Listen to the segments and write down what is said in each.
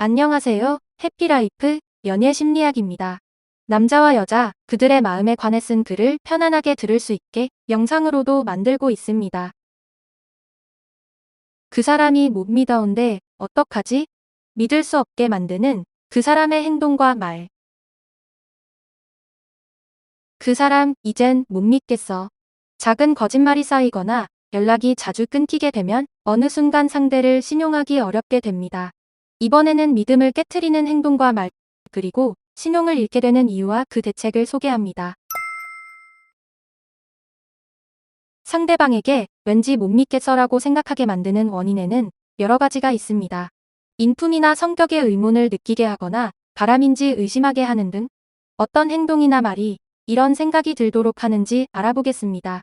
안녕하세요. 해피라이프 연예 심리학입니다. 남자와 여자, 그들의 마음에 관해 쓴 글을 편안하게 들을 수 있게 영상으로도 만들고 있습니다. 그 사람이 못 믿어온데 어떡하지? 믿을 수 없게 만드는 그 사람의 행동과 말. 그 사람 이젠 못 믿겠어. 작은 거짓말이 쌓이거나 연락이 자주 끊기게 되면 어느 순간 상대를 신용하기 어렵게 됩니다. 이번에는 믿음을 깨트리는 행동과 말, 그리고 신용을 잃게 되는 이유와 그 대책을 소개합니다. 상대방에게 왠지 못 믿겠어라고 생각하게 만드는 원인에는 여러 가지가 있습니다. 인품이나 성격에 의문을 느끼게 하거나 바람인지 의심하게 하는 등 어떤 행동이나 말이 이런 생각이 들도록 하는지 알아보겠습니다.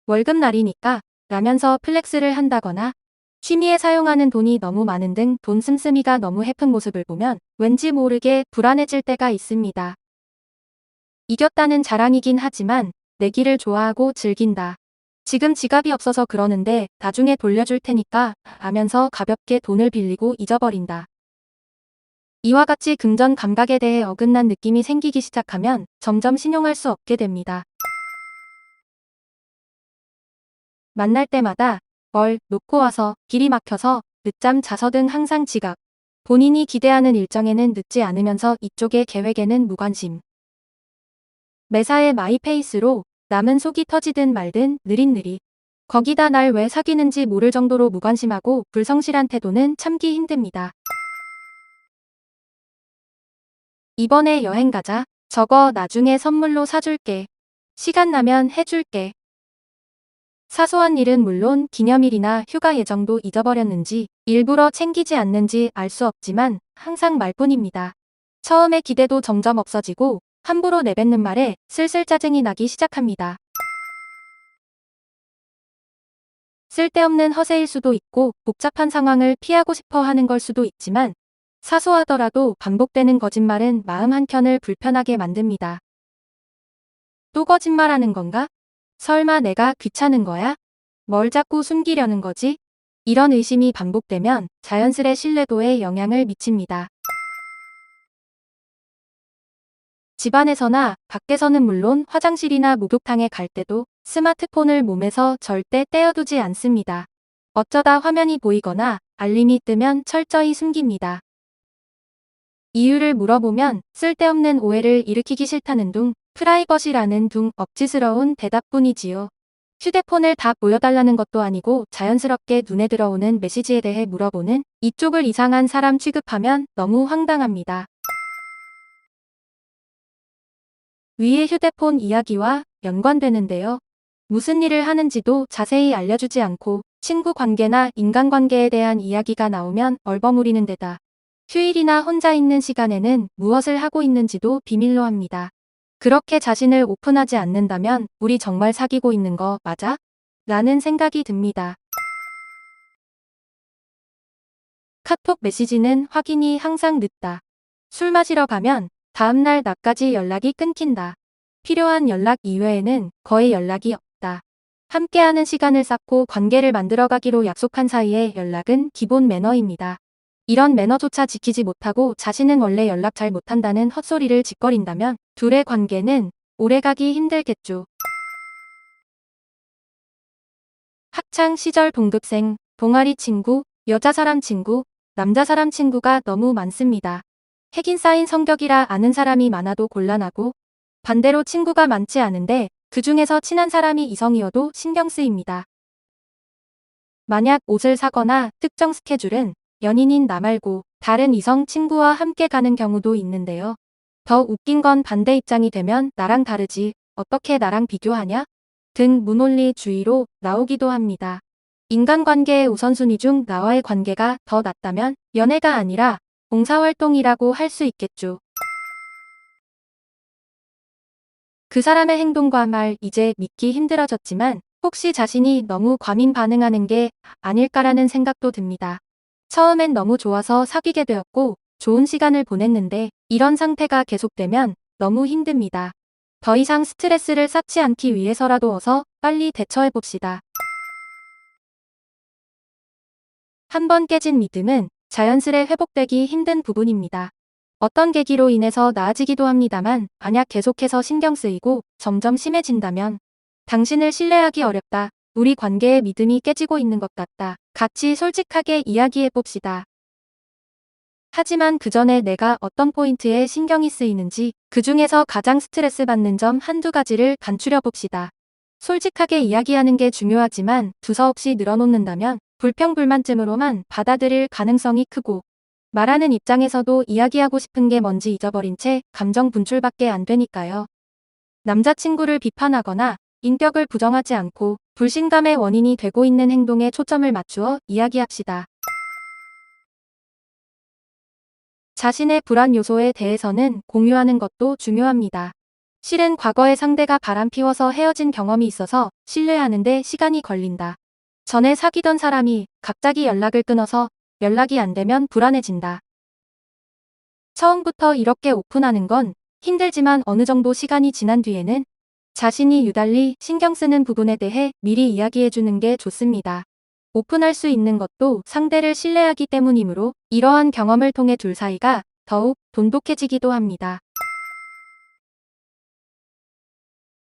월급날이니까 라면서 플렉스를 한다거나 취미에 사용하는 돈이 너무 많은 등 돈 씀씀이가 너무 해픈 모습을 보면 왠지 모르게 불안해질 때가 있습니다. 이겼다는 자랑이긴 하지만 내기를 좋아하고 즐긴다. 지금 지갑이 없어서 그러는데 나중에 돌려줄 테니까 라면서 가볍게 돈을 빌리고 잊어버린다. 이와 같이 금전 감각에 대해 어긋난 느낌이 생기기 시작하면 점점 신용할 수 없게 됩니다. 만날 때마다 뭘 놓고 와서 길이 막혀서 늦잠 자서 등 항상 지각. 본인이 기대하는 일정에는 늦지 않으면서 이쪽의 계획에는 무관심. 매사에 마이페이스로 남은 속이 터지든 말든 느릿느릿. 거기다 날 왜 사귀는지 모를 정도로 무관심하고 불성실한 태도는 참기 힘듭니다. 이번에 여행 가자. 저거 나중에 선물로 사줄게. 시간 나면 해줄게. 사소한 일은 물론 기념일이나 휴가 예정도 잊어버렸는지 일부러 챙기지 않는지 알 수 없지만 항상 말뿐입니다. 처음에 기대도 점점 없어지고 함부로 내뱉는 말에 슬슬 짜증이 나기 시작합니다. 쓸데없는 허세일 수도 있고 복잡한 상황을 피하고 싶어 하는 걸 수도 있지만 사소하더라도 반복되는 거짓말은 마음 한켠을 불편하게 만듭니다. 또 거짓말하는 건가? 설마 내가 귀찮은 거야? 뭘 자꾸 숨기려는 거지? 이런 의심이 반복되면 자연스레 신뢰도에 영향을 미칩니다. 집안에서나 밖에서는 물론 화장실이나 목욕탕에 갈 때도 스마트폰을 몸에서 절대 떼어두지 않습니다. 어쩌다 화면이 보이거나 알림이 뜨면 철저히 숨깁니다. 이유를 물어보면 쓸데없는 오해를 일으키기 싫다는 둥, 프라이버시라는 둥 억지스러운 대답뿐이지요. 휴대폰을 다 보여달라는 것도 아니고 자연스럽게 눈에 들어오는 메시지에 대해 물어보는 이쪽을 이상한 사람 취급하면 너무 황당합니다. 위의 휴대폰 이야기와 연관되는데요. 무슨 일을 하는지도 자세히 알려주지 않고 친구 관계나 인간관계에 대한 이야기가 나오면 얼버무리는 데다 휴일이나 혼자 있는 시간에는 무엇을 하고 있는지도 비밀로 합니다. 그렇게 자신을 오픈하지 않는다면 우리 정말 사귀고 있는 거 맞아? 라는 생각이 듭니다. 카톡 메시지는 확인이 항상 늦다. 술 마시러 가면 다음날 나까지 연락이 끊긴다. 필요한 연락 이외에는 거의 연락이 없다. 함께하는 시간을 쌓고 관계를 만들어가기로 약속한 사이에 연락은 기본 매너입니다. 이런 매너조차 지키지 못하고 자신은 원래 연락 잘 못한다는 헛소리를 짓거린다면 둘의 관계는 오래가기 힘들겠죠. 학창 시절 동급생, 동아리 친구, 여자 사람 친구, 남자 사람 친구가 너무 많습니다. 핵인 쌓인 성격이라 아는 사람이 많아도 곤란하고 반대로 친구가 많지 않은데 그 중에서 친한 사람이 이성이어도 신경 쓰입니다. 만약 옷을 사거나 특정 스케줄은 연인인 나 말고 다른 이성 친구와 함께 가는 경우도 있는데요. 더 웃긴 건 반대 입장이 되면 나랑 다르지, 어떻게 나랑 비교하냐? 등 무논리 주의로 나오기도 합니다. 인간관계의 우선순위 중 나와의 관계가 더 낫다면 연애가 아니라 봉사활동이라고 할 수 있겠죠. 그 사람의 행동과 말 이제 믿기 힘들어졌지만 혹시 자신이 너무 과민 반응하는 게 아닐까라는 생각도 듭니다. 처음엔 너무 좋아서 사귀게 되었고 좋은 시간을 보냈는데 이런 상태가 계속되면 너무 힘듭니다. 더 이상 스트레스를 쌓지 않기 위해서라도 어서 빨리 대처해봅시다. 한번 깨진 믿음은 자연스레 회복되기 힘든 부분입니다. 어떤 계기로 인해서 나아지기도 합니다만 만약 계속해서 신경 쓰이고 점점 심해진다면 당신을 신뢰하기 어렵다. 우리 관계의 믿음이 깨지고 있는 것 같다. 같이 솔직하게 이야기해 봅시다. 하지만 그 전에 내가 어떤 포인트에 신경이 쓰이는지 그 중에서 가장 스트레스 받는 점 한두 가지를 간추려 봅시다. 솔직하게 이야기하는 게 중요하지만 두서없이 늘어놓는다면 불평불만쯤으로만 받아들일 가능성이 크고 말하는 입장에서도 이야기하고 싶은 게 뭔지 잊어버린 채 감정 분출밖에 안 되니까요. 남자친구를 비판하거나 인격을 부정하지 않고 불신감의 원인이 되고 있는 행동에 초점을 맞추어 이야기합시다. 자신의 불안 요소에 대해서는 공유하는 것도 중요합니다. 실은 과거의 상대가 바람 피워서 헤어진 경험이 있어서 신뢰하는데 시간이 걸린다. 전에 사귀던 사람이 갑자기 연락을 끊어서 연락이 안 되면 불안해진다. 처음부터 이렇게 오픈하는 건 힘들지만 어느 정도 시간이 지난 뒤에는 자신이 유달리 신경 쓰는 부분에 대해 미리 이야기해주는 게 좋습니다. 오픈할 수 있는 것도 상대를 신뢰하기 때문이므로 이러한 경험을 통해 둘 사이가 더욱 돈독해지기도 합니다.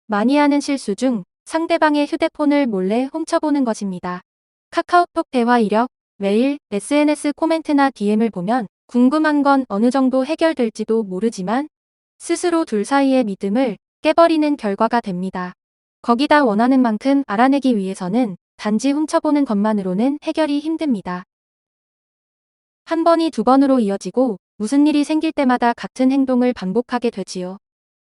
많이 하는 실수 중 상대방의 휴대폰을 몰래 훔쳐보는 것입니다. 카카오톡 대화 이력, 메일, SNS 코멘트나 DM을 보면 궁금한 건 어느 정도 해결될지도 모르지만 스스로 둘 사이의 믿음을 깨버리는 결과가 됩니다. 거기다 원하는 만큼 알아내기 위해서는 단지 훔쳐보는 것만으로는 해결이 힘듭니다. 한 번이 두 번으로 이어지고 무슨 일이 생길 때마다 같은 행동을 반복하게 되지요.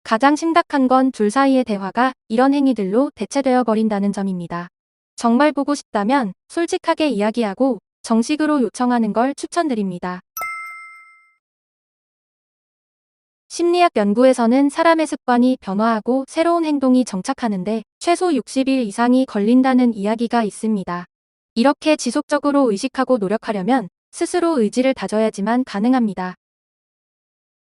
가장 심각한 건 둘 사이의 대화가 이런 행위들로 대체되어 버린다는 점입니다. 정말 보고 싶다면 솔직하게 이야기하고 정식으로 요청하는 걸 추천드립니다. 심리학 연구에서는 사람의 습관이 변화하고 새로운 행동이 정착하는데 최소 60일 이상이 걸린다는 이야기가 있습니다. 이렇게 지속적으로 의식하고 노력하려면 스스로 의지를 다져야지만 가능합니다.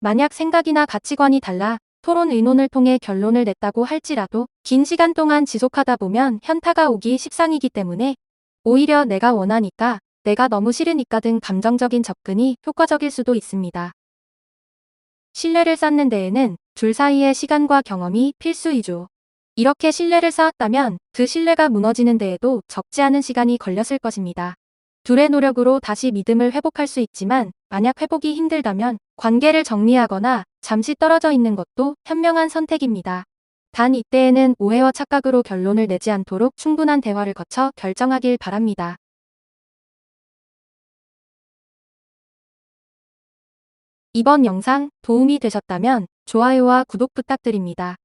만약 생각이나 가치관이 달라 토론 의논을 통해 결론을 냈다고 할지라도 긴 시간 동안 지속하다 보면 현타가 오기 십상이기 때문에 오히려 내가 원하니까, 내가 너무 싫으니까 등 감정적인 접근이 효과적일 수도 있습니다. 신뢰를 쌓는 데에는 둘 사이의 시간과 경험이 필수이죠. 이렇게 신뢰를 쌓았다면 그 신뢰가 무너지는 데에도 적지 않은 시간이 걸렸을 것입니다. 둘의 노력으로 다시 믿음을 회복할 수 있지만 만약 회복이 힘들다면 관계를 정리하거나 잠시 떨어져 있는 것도 현명한 선택입니다. 단 이때에는 오해와 착각으로 결론을 내지 않도록 충분한 대화를 거쳐 결정하길 바랍니다. 이번 영상 도움이 되셨다면 좋아요와 구독 부탁드립니다.